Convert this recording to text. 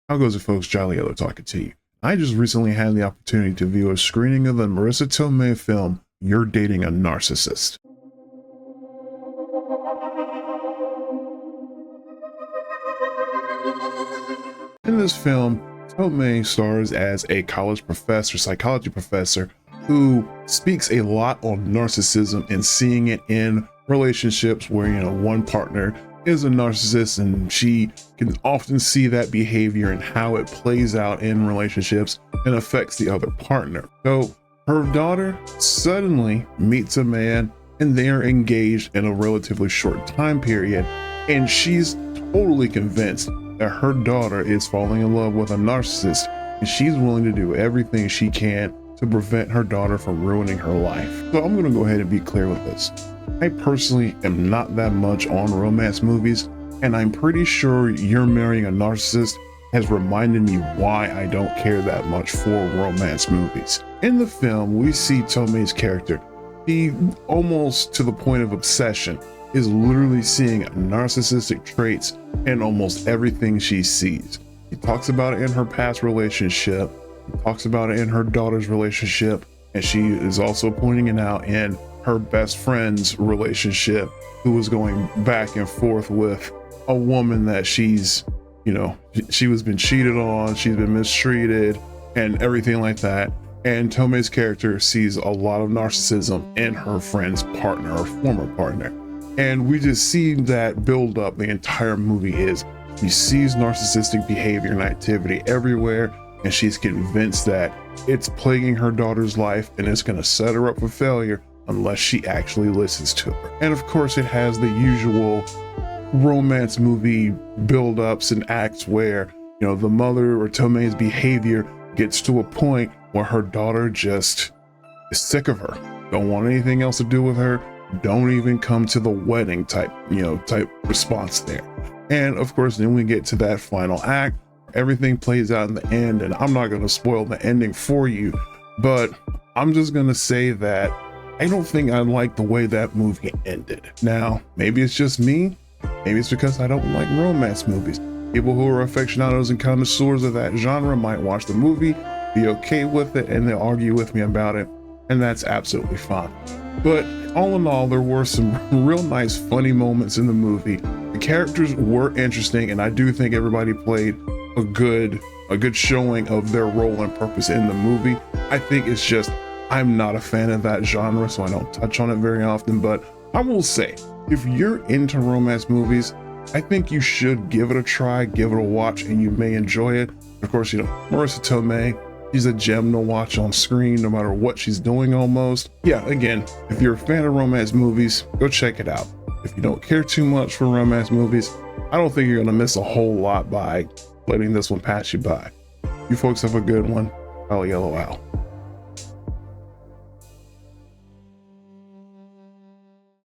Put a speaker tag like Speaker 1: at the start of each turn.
Speaker 1: How goes it, folks? Jolly Yellow talking to you. I just recently had the opportunity to view a screening of the Marissa Tomei film, You're Dating a Narcissist. In this film, Tomei stars as a college professor, psychology professor, who speaks a lot on narcissism and seeing it in relationships where, one partner is a narcissist, and she can often see that behavior and how it plays out in relationships and affects the other partner. So her daughter suddenly meets a man and they are engaged in a relatively short time period, and she's totally convinced that her daughter is falling in love with a narcissist, and she's willing to do everything she can to prevent her daughter from ruining her life. So I'm gonna go ahead and be clear with this. I personally am not that much on romance movies, and I'm pretty sure You're Marrying a Narcissist has reminded me why I don't care that much for romance movies. In the film, we see Tomei's character be almost to the point of obsession, is literally seeing narcissistic traits in almost everything she sees. She talks about it in her past relationship, she talks about it in her daughter's relationship, and she is also pointing it out in her best friend's relationship, who was going back and forth with a woman that she's, she was been cheated on, she's been mistreated and everything like that. And Tomei's character sees a lot of narcissism in her friend's partner or former partner. And we just see that build up the entire movie. Is she sees narcissistic behavior and activity everywhere, and she's convinced that it's plaguing her daughter's life and it's going to set her up for failure unless she actually listens to her. And of course, it has the usual romance movie build-ups and acts where, the mother or Tomei's behavior gets to a point where her daughter just is sick of her, don't want anything else to do with her, don't even come to the wedding type response there. And of course, then we get to that final act. Everything plays out in the end, and I'm not going to spoil the ending for you, but I'm just going to say that I don't think I like the way that movie ended. Now, maybe it's just me. Maybe it's because I don't like romance movies. People who are aficionados and connoisseurs of that genre might watch the movie, be okay with it, and they'll argue with me about it, and that's absolutely fine. But all in all, there were some real nice, funny moments in the movie. The characters were interesting, and I do think everybody played a good showing of their role and purpose in the movie. I think it's just, I'm not a fan of that genre, so I don't touch on it very often. But I will say, if you're into romance movies, I think you should give it a try, give it a watch, and you may enjoy it. Of course, Marissa Tomei, she's a gem to watch on screen no matter what she's doing almost. Yeah, again, if you're a fan of romance movies, go check it out. If you don't care too much for romance movies, I don't think you're gonna miss a whole lot by letting this one pass you by. You folks have a good one. I'll yellow out.